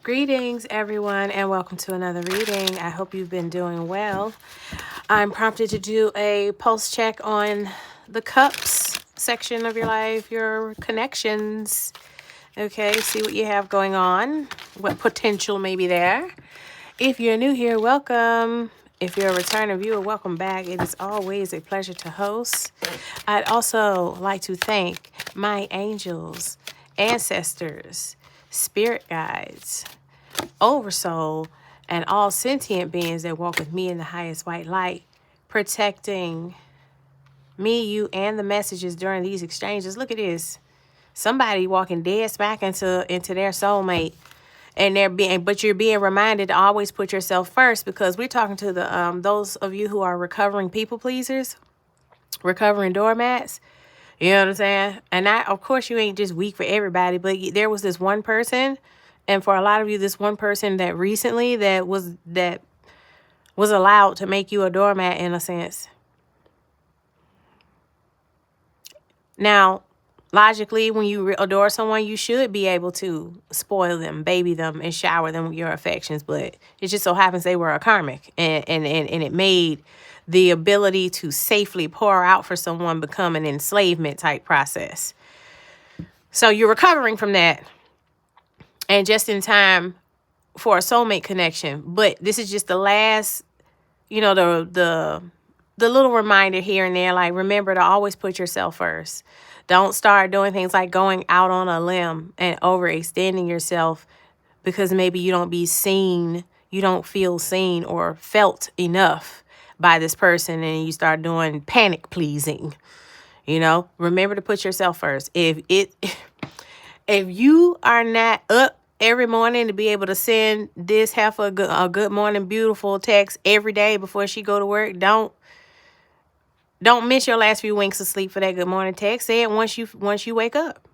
Greetings, everyone, and welcome to another reading. I hope you've been doing well. I'm prompted to do a pulse check on the cups section of your life, your connections. Okay, see what you have going on, what potential may be there. If you're new here, welcome. If you're a returning viewer, welcome back. It is always a pleasure to host. I'd also like to thank my angels, ancestors, spirit guides, oversoul, and all sentient beings that walk with me in the highest white light, protecting me, you, and the messages during these exchanges. Look at this. Somebody walking dead smack into their soulmate. And you're being reminded to always put yourself first, because we're talking to the those of you who are recovering people pleasers, recovering doormats. You know what I'm saying? And of course, you ain't just weak for everybody, but there was this one person, and for a lot of you, this one person that recently that was allowed to make you a doormat in a sense. Now, logically, when you adore someone, you should be able to spoil them, baby them, and shower them with your affections. But it just so happens they were a karmic, and it made the ability to safely pour out for someone become an enslavement type process. So you're recovering from that, and just in time for a soulmate connection. But this is just the last, the little reminder here and there, like, remember to always put yourself first. Don't start doing things like going out on a limb and overextending yourself because maybe you don't feel seen or felt enough by this person, and you start doing panic pleasing. Remember to put yourself first. If you are not up every morning to be able to send this a good morning beautiful text every day before she go to work, don't miss your last few winks of sleep for that good morning text. Say it once you wake up.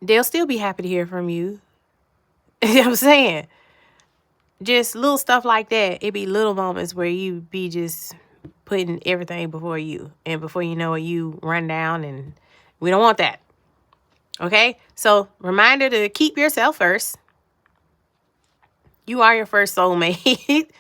They'll still be happy to hear from you. You know what I'm saying? Just little stuff like that. It be little moments where you be just putting everything before you. And before you know it, you run down, and we don't want that. Okay? So, reminder to keep yourself first. You are your first soulmate.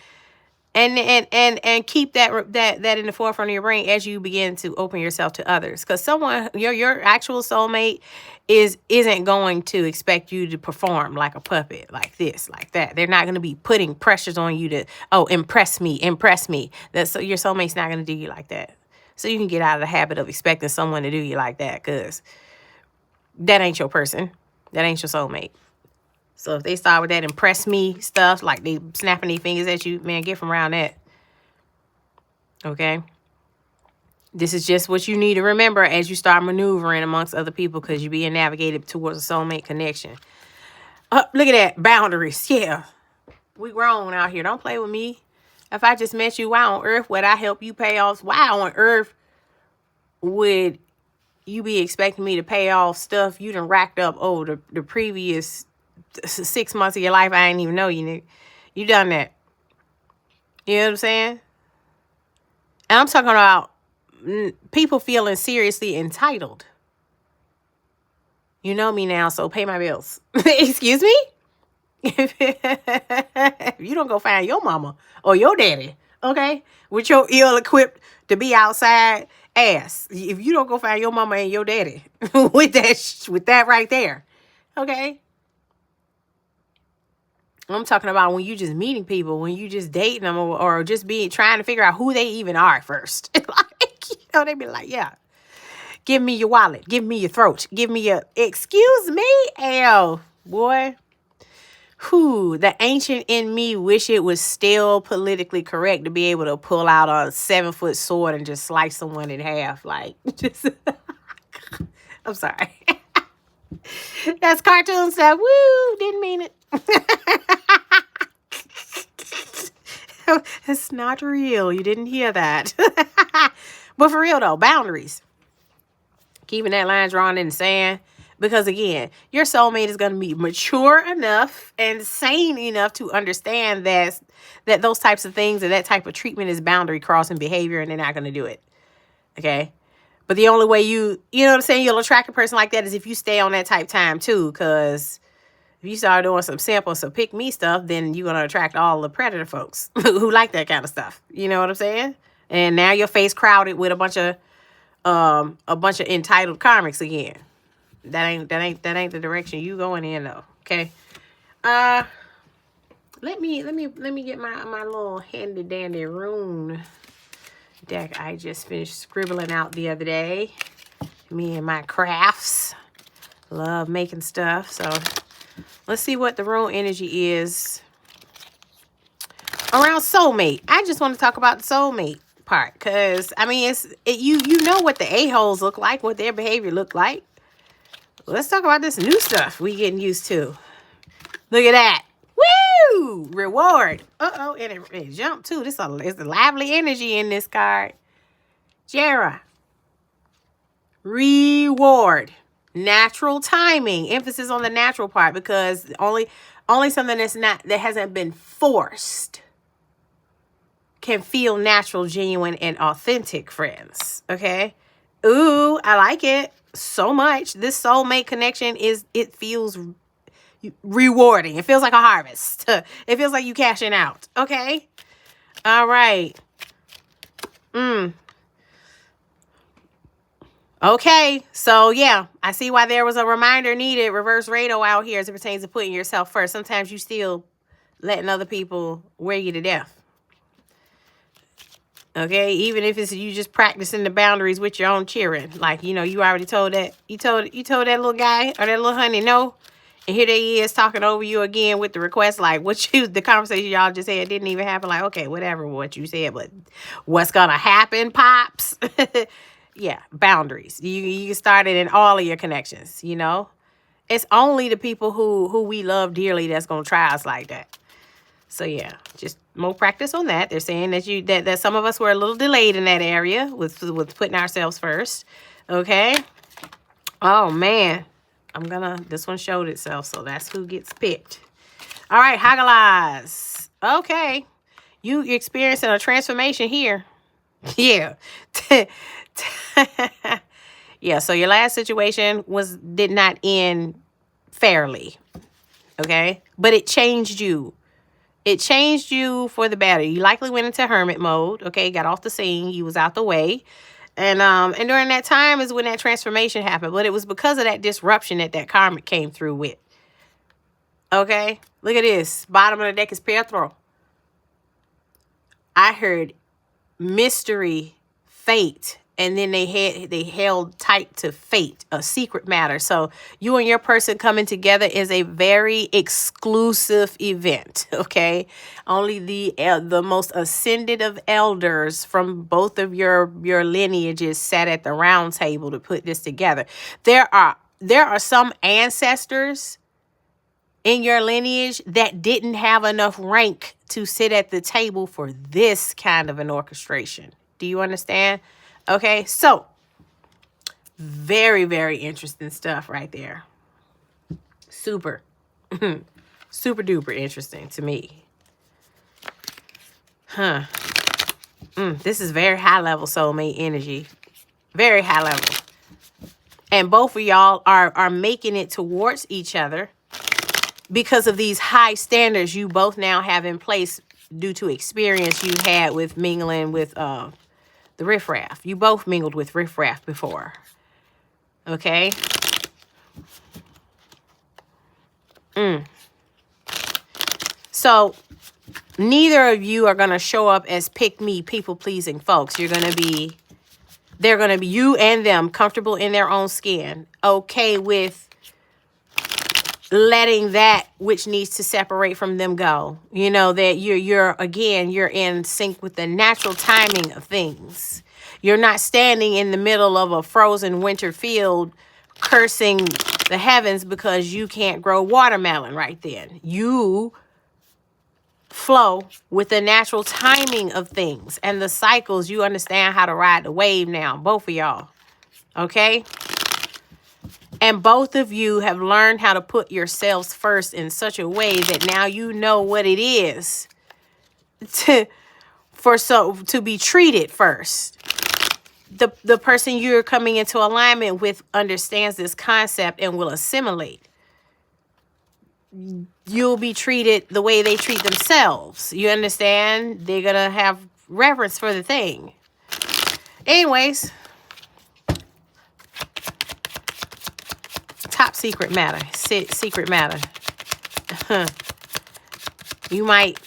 And keep that in the forefront of your brain as you begin to open yourself to others. Because someone, your actual soulmate isn't going to expect you to perform like a puppet, like this, like that. They're not going to be putting pressures on you to, impress me. So your soulmate's not going to do you like that. So you can get out of the habit of expecting someone to do you like that, because that ain't your person. That ain't your soulmate. So if they start with that impress me stuff, like they snapping their fingers at you, man, get from around that. Okay? This is just what you need to remember as you start maneuvering amongst other people, because you're being navigated towards a soulmate connection. Look at that. Boundaries. Yeah. We grown out here. Don't play with me. If I just met you, why on earth would I help you pay off? Why on earth would you be expecting me to pay off stuff you done racked up over the previous 6 months of your life? I didn't even know you. You done that. You know what I'm saying? And I'm talking about people feeling seriously entitled. You know me now, so pay my bills. Excuse me? If you don't go find your mama or your daddy, okay, with your ill-equipped to be outside ass, if you don't go find your mama and your daddy with that right there, okay? I'm talking about when you just meeting people, when you just dating them, or just trying to figure out who they even are first. They be like, yeah, give me your wallet, give me your throat, give me your, excuse me, L, boy. The ancient in me wish it was still politically correct to be able to pull out a 7-foot sword and just slice someone in half. Like, just, I'm sorry. That's cartoon stuff. Woo, didn't mean it. It's not real. You didn't hear that. But for real though, boundaries. Keeping that line drawn in the sand. Because again, your soulmate is going to be mature enough and sane enough to understand that those types of things and that type of treatment is boundary crossing behavior, and they're not going to do it. Okay? But the only way you know what I'm saying, you'll attract a person like that is if you stay on that type time too. Because If you start doing some simple, some pick me stuff, then you're going to attract all the predator folks who like that kind of stuff. You know what I'm saying? And now your face crowded with a bunch of entitled karmics again. That ain't the direction you going in though. Okay. Let me get my little handy dandy rune deck I just finished scribbling out the other day. Me and my crafts. Love making stuff. So let's see what the rune energy is around soulmate. I just want to talk about the soulmate part, because I mean you know what the a-holes look like, what their behavior look like. Let's talk about this new stuff we getting used to. Look at that. Woo! Reward. Uh-oh, and it jumped too. It's a lively energy in this card. Jera. Reward. Natural timing. Emphasis on the natural part, because only something that hasn't been forced can feel natural, genuine, and authentic, friends. Okay? Ooh, I like it so much. This soulmate connection it feels rewarding. It feels like a harvest. It feels like you cashing out. Okay? All right. Okay, so yeah, I see why there was a reminder needed, reverse Rado out here as it pertains to putting yourself first. Sometimes you still letting other people wear you to death. Okay, even if it's you just practicing the boundaries with your own cheering. Like, you know, you already told that, you told that little guy or that little honey no. And here they is talking over you again with the request, like the conversation y'all just had didn't even happen. Like, okay, whatever what you said, but what's gonna happen, Pops? Yeah, boundaries. You can start it in all of your connections, you know. It's only the people who we love dearly that's gonna try us like that. So yeah, just more practice on that. They're saying that some of us were a little delayed in that area with putting ourselves first. Okay. Oh man. This one showed itself, so that's who gets picked. All right, Hagalaz. Okay. You experiencing a transformation here. Yeah. Yeah, so your last situation did not end fairly. Okay? But it changed you. It changed you for the better. You likely went into hermit mode. Okay, got off the scene. You was out the way. And during that time is when that transformation happened. But it was because of that disruption that karmic came through with. Okay? Look at this. Bottom of the deck is Pietro. I heard mystery, fate. And then they held tight to fate, a secret matter. So you and your person coming together is a very exclusive event, okay? Only the most ascended of elders from both of your lineages sat at the round table to put this together. There are some ancestors in your lineage that didn't have enough rank to sit at the table for this kind of an orchestration. Do you understand? Okay, so very, very interesting stuff right there. Super, super duper interesting to me. Huh. This is very high level soulmate energy. Very high level. And both of y'all are making it towards each other because of these high standards you both now have in place due to experience you had with mingling with the riffraff. You both mingled with riffraff before. Okay? So, neither of you are going to show up as pick-me, people-pleasing folks. They're going to be, you and them, comfortable in their own skin. Okay with letting that which needs to separate from them go. You know, that you're in sync with the natural timing of things. You're not standing in the middle of a frozen winter field cursing the heavens because you can't grow watermelon right then. You flow with the natural timing of things and the cycles. You understand how to ride the wave now, both of y'all. Okay? And both of you have learned how to put yourselves first in such a way that now you know what it is to be treated first. The person you're coming into alignment with understands this concept and will assimilate. you'll be treated the way they treat themselves. You understand? They're going to have reverence for the thing. Anyways, top secret matter. Secret matter. You might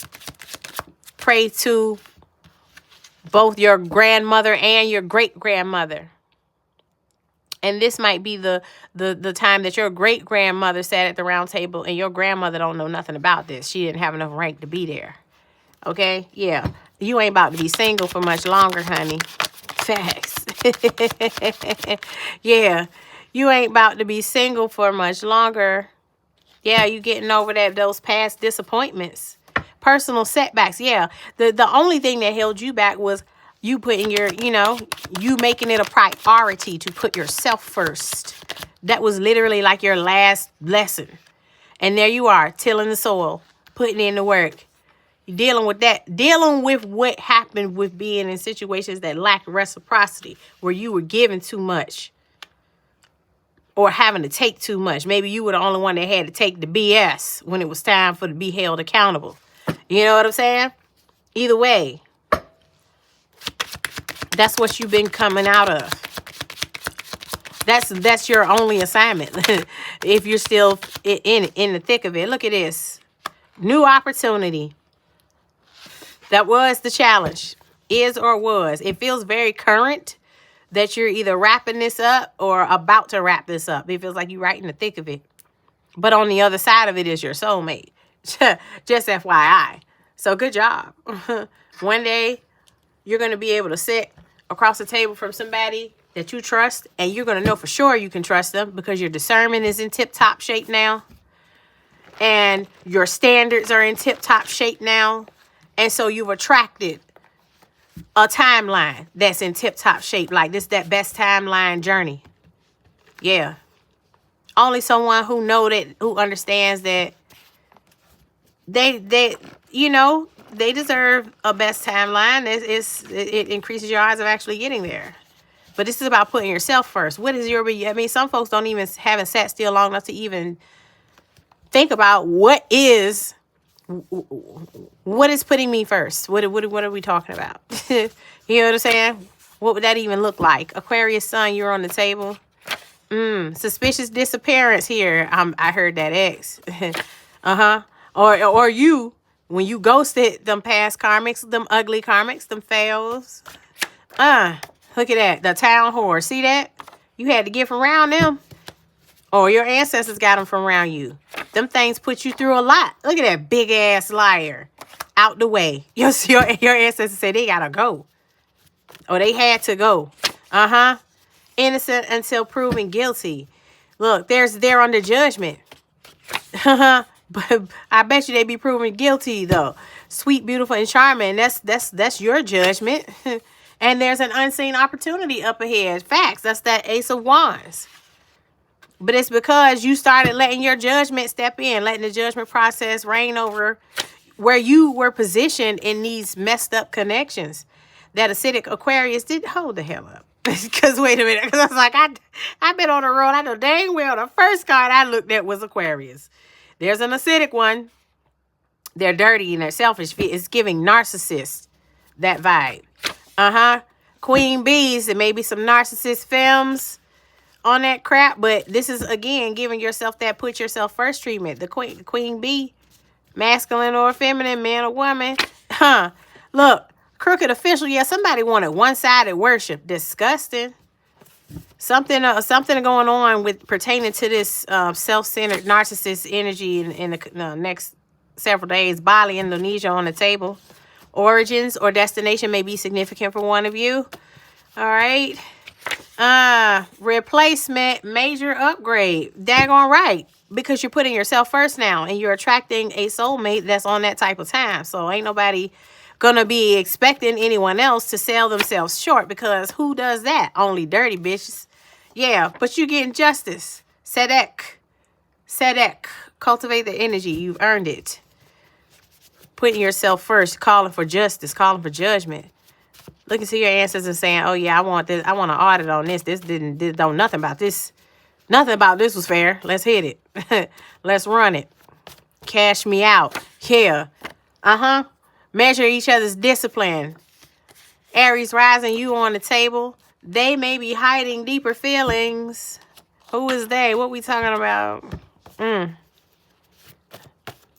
pray to both your grandmother and your great-grandmother. And this might be the time that your great-grandmother sat at the round table and your grandmother don't know nothing about this. She didn't have enough rank to be there. Okay? Yeah. You ain't about to be single for much longer, honey. Facts. Yeah. You ain't about to be single for much longer. Yeah, you getting over those past disappointments. Personal setbacks. Yeah. The only thing that held you back was you putting your, you making it a priority to put yourself first. That was literally like your last lesson. And there you are, tilling the soil, putting in the work. You're dealing with that. Dealing with what happened with being in situations that lacked reciprocity, where you were giving too much or having to take too much. Maybe you were the only one that had to take the BS when it was time for to be held accountable. You know what I'm saying? Either way, that's what you've been coming out of. That's your only assignment. If you're still in the thick of it. Look at this. New opportunity. That was the challenge. Is or was. It feels very current that you're either wrapping this up or about to wrap this up. It feels like you're right in the thick of it. But on the other side of it is your soulmate. Just FYI. So good job. One day you're going to be able to sit across the table from somebody that you trust, and you're going to know for sure you can trust them because your discernment is in tip-top shape now, and your standards are in tip-top shape now, and so you've attracted a timeline that's in tip-top shape, like this, that best timeline journey. Yeah. Only someone who understands that they deserve a best timeline. It increases your odds of actually getting there. But this is about putting yourself first. What is some folks haven't sat still long enough to even think about what is putting me first. What are we talking about? You know what I'm saying? What would that even look like? Aquarius sun, you're on the table. Suspicious disappearance here. I heard that X. Or you, when you ghosted them past karmics, them ugly karmics, them fails. Look at that. The town whore. See that? You had to get from around them. Or your ancestors got them from around you. Them things put you through a lot. Look at that big ass liar. Out the way. Your ancestors said they gotta go. Or they had to go. Innocent until proven guilty. Look, they're under judgment. But I bet you they be proven guilty though. Sweet, beautiful, and charming. That's your judgment. And there's an unseen opportunity up ahead. Facts. That's that Ace of Wands. But it's because you started letting your judgment step in, letting the judgment process reign over where you were positioned in these messed up connections. That acidic Aquarius did hold the hell up. Because wait a minute. Because I was like, I've been on the road. I know dang well the first card I looked at was Aquarius. There's an acidic one. They're dirty and they're selfish. It's giving narcissist that vibe. Queen bees. There may be some narcissist femmes on that crap. But this is, again, giving yourself that put yourself first treatment. The queen bee. Masculine or feminine, man or woman. Look. Crooked official. Yeah, somebody wanted one-sided worship. Disgusting. Something going on with pertaining to this self-centered narcissist energy in the next several days. Bali, Indonesia on the table. Origins or destination may be significant for one of you. All right. Replacement, major upgrade. Daggone right. Because you're putting yourself first now and you're attracting a soulmate that's on that type of time. So ain't nobody gonna be expecting anyone else to sell themselves short, because who does that? Only dirty bitches. Yeah, but you're getting justice. Sedek. Cultivate the energy. You've earned it. Putting yourself first, calling for justice, calling for judgment. Looking to your ancestors and saying, oh yeah, I want this. I want an audit on this. Nothing about this was fair. Let's hit it. Let's run it. Cash me out. Yeah. Measure each other's discipline. Aries rising, you on the table. They may be hiding deeper feelings. Who is they? What we talking about?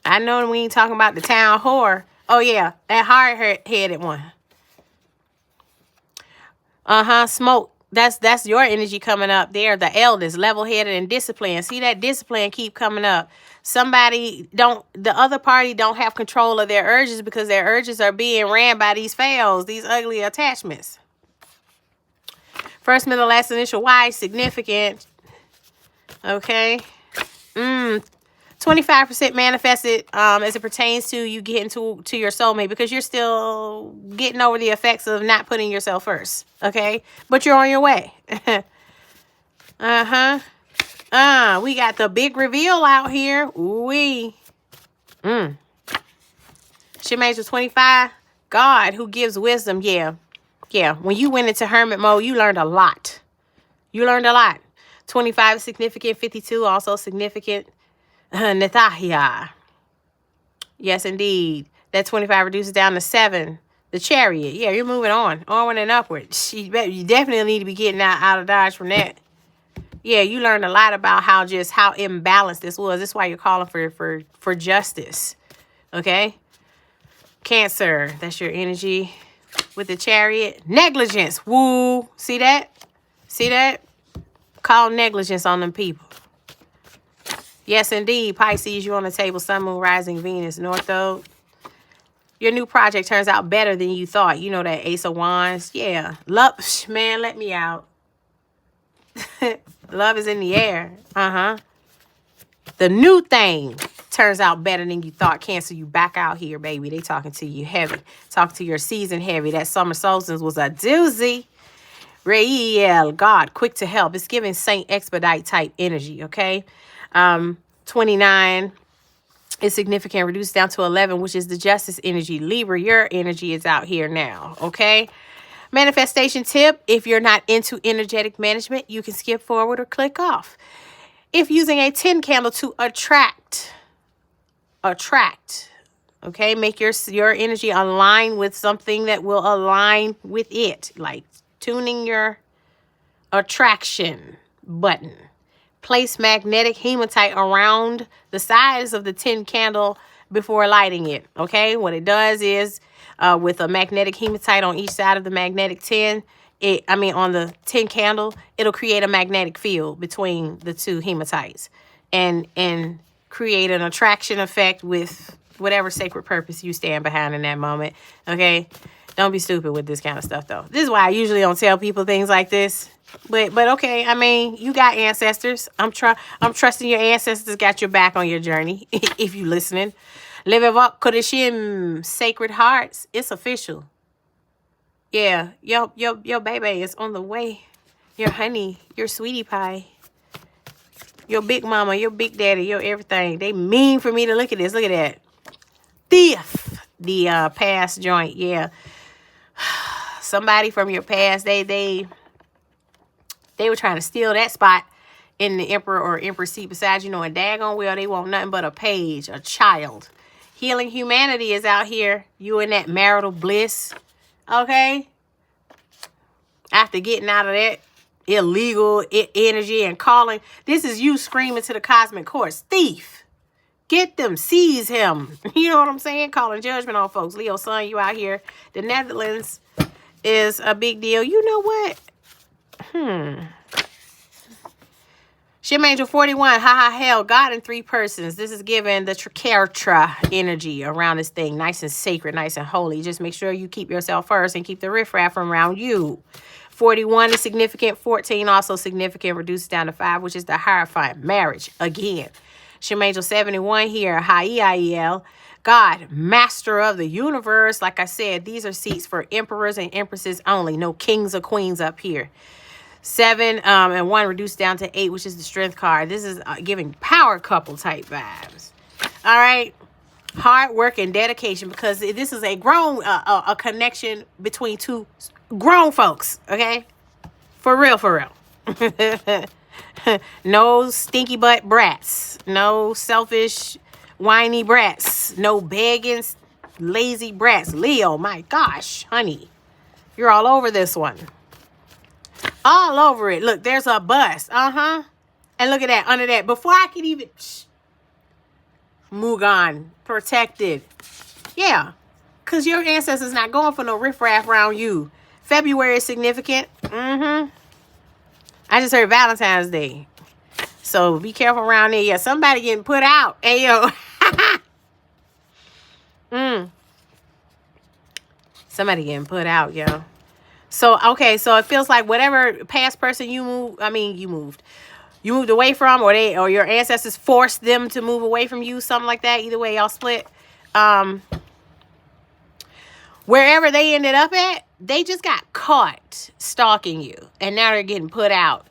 I know we ain't talking about the town whore. Oh, yeah. That hard-headed one. Smoke. That's your energy coming up there. The eldest, level-headed and disciplined. See that discipline keep coming up. The other party don't have control of their urges because their urges are being ran by these fails, these ugly attachments. First, middle, last, initial, Y, significant. Okay. 25% manifested as it pertains to you getting to your soulmate because you're still getting over the effects of not putting yourself first. Okay. But you're on your way. We got the big reveal out here. She made 25. God who gives wisdom. Yeah. When you went into hermit mode, you learned a lot. 25 is significant. 52 also significant. Nethahia. Yes, indeed. That 25 reduces down to 7. The chariot. Yeah, you're moving on. Onward and upward. You definitely need to be getting out of Dodge from that. Yeah, you learned a lot about how imbalanced this was. That's why you're calling for justice. Okay? Cancer. That's your energy. With the chariot. Negligence. Woo. See that? Call negligence on them people. Yes, indeed. Pisces, you on the table. Sun, Moon, Rising, Venus, North Node. Your new project turns out better than you thought. You know that Ace of Wands. Yeah. Love, man, let me out. Love is in the air. The new thing turns out better than you thought. Cancer, you back out here, baby. They talking to you heavy. Talking to your season heavy. That summer solstice was a doozy. Rael, God, quick to help. It's giving Saint Expedite type energy, okay? 29 is significant, reduced down to 11, which is the justice energy. Libra, your energy is out here now, okay? Manifestation tip, if you're not into energetic management, you can skip forward or click off. If using a 10 candle to attract, okay? Make your energy align with something that will align with it, like tuning your attraction button. Place magnetic hematite around the sides of the 10 candle before lighting it. Okay, what it does is with a magnetic hematite on each side of the magnetic 10, on the 10 candle, it'll create a magnetic field between the two hematites and create an attraction effect with whatever sacred purpose you stand behind in that moment. Okay, don't be stupid with this kind of stuff though. This is why I usually don't tell people things like this. But okay, you got ancestors. I'm trusting your ancestors got your back on your journey. If you listening. Levevok Kodeshim, Sacred Hearts. It's official. Yeah, your baby is on the way. Your honey, your sweetie pie. Your big mama, your big daddy, your everything. They mean for me to look at this. Look at that. Thief. The past joint, yeah. Somebody from your past, they were trying to steal that spot in the emperor or empress seat beside you, and daggone well, they want nothing but a page, a child. Healing humanity is out here. You in that marital bliss, okay? After getting out of that illegal energy and calling, this is you screaming to the cosmic courts, thief. Get them, seize him. You know what I'm saying? Calling judgment on folks. Leo son, you out here. The Netherlands is a big deal. You know what? Shim Angel 41, hell, God in 3 persons. This is giving the Trikertra energy around this thing. Nice and sacred, nice and holy. Just make sure you keep yourself first and keep the riffraff from around you. 41 is significant. 14 also significant. Reduced down to 5, which is the Hierophant. Marriage, again. Shim Angel 71 here, Haiel. God, master of the universe. Like I said, these are seats for emperors and empresses only. No kings or queens up here. 7 and 1 reduced down to 8, which is the strength card. This is giving power couple type vibes. All right. Hard work and dedication, because this is a grown a connection between 2 grown folks. Okay. For real. No stinky butt brats. No selfish whiny brats. No begging, lazy brats. Leo, my gosh, honey. You're all over this one. All over it. Look, there's a bus. Uh-huh. And look at that, under that. Before I could even... Mugan, protected. Yeah. Because your ancestors not going for no riffraff around you. February is significant. I just heard Valentine's Day. So be careful around there. Yeah, somebody getting put out. Hey, yo. Somebody getting put out, yo. So, okay, so it feels like whatever past person you moved away from, or your ancestors forced them to move away from you, something like that. Either way, y'all split. Wherever they ended up at, they just got caught stalking you, and now they're getting put out.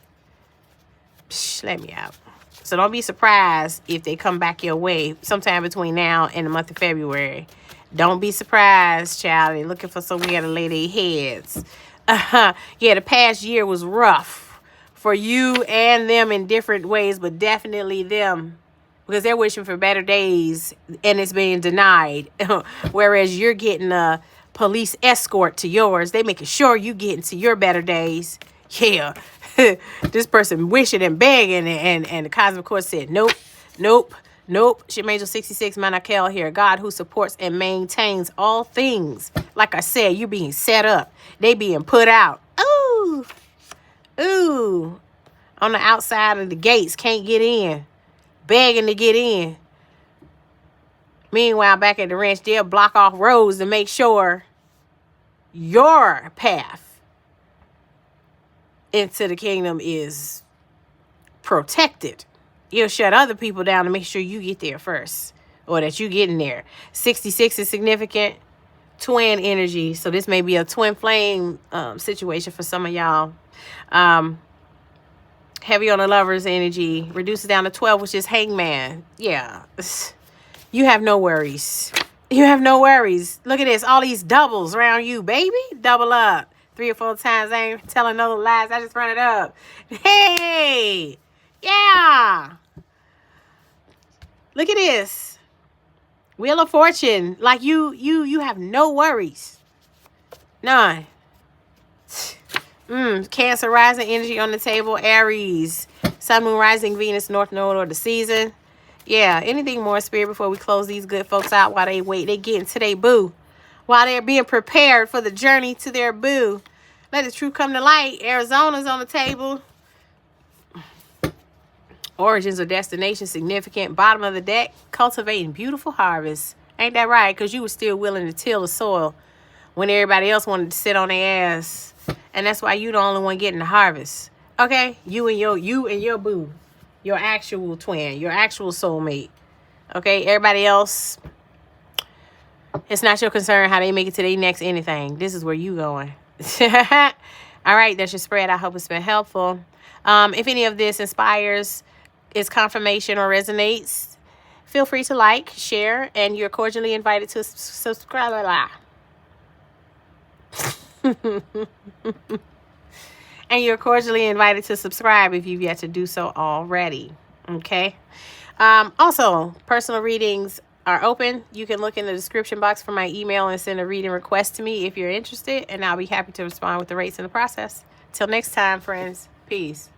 Psh, let me out. So don't be surprised if they come back your way sometime between now and the month of February. Don't be surprised, child. They're looking for somewhere to lay their heads. Yeah, the past year was rough for you and them in different ways, but definitely them, because they're wishing for better days and it's being denied. Whereas you're getting a police escort to yours. They making sure you get into your better days. Yeah. This person wishing and begging, and the cosmic court said, nope, nope, nope. Shemangel 66, Manakel here. God who supports and maintains all things. Like I said, you're being set up. They being put out. Ooh. Ooh. On the outside of the gates, can't get in. Begging to get in. Meanwhile, back at the ranch, they'll block off roads to make sure your path into the kingdom is protected. You'll shut other people down to make sure you get there first, or that you get in there. 66 is significant. Twin energy. So this may be a twin flame situation for some of y'all. Heavy on the lover's energy. Reduces down to 12, which is hangman. Yeah. You have no worries. You have no worries. Look at this. All these doubles around you, baby. Double up. 3 or 4 times. I ain't telling no lies. I just run it up. Hey. Yeah. Look at this. Wheel of Fortune. Like you have no worries. None. Cancer rising energy on the table. Aries. Sun, Moon, Rising, Venus, North Node, or the season. Yeah. Anything more, Spirit, before we close these good folks out while they wait. They get into their boo. While they're being prepared for the journey to their boo. Let the truth come to light. Arizona's on the table. Origins or destination significant. Bottom of the deck. Cultivating beautiful harvest. Ain't that right? Because you were still willing to till the soil when everybody else wanted to sit on their ass. And that's why you the only one getting the harvest. Okay? You and your boo. Your actual twin. Your actual soulmate. Okay? Everybody else, it's not your concern how they make it to their next anything. This is where you going. All right, that's your spread. I hope it's been helpful. If any of this inspires, is confirmation, or resonates, feel free to like, share, and you're cordially invited to subscribe. And you're cordially invited to subscribe if you've yet to do so already. Okay. Also, personal readings are open. You can look in the description box for my email and send a reading request to me if you're interested, and I'll be happy to respond with the rates in the process. Till next time, friends. Peace.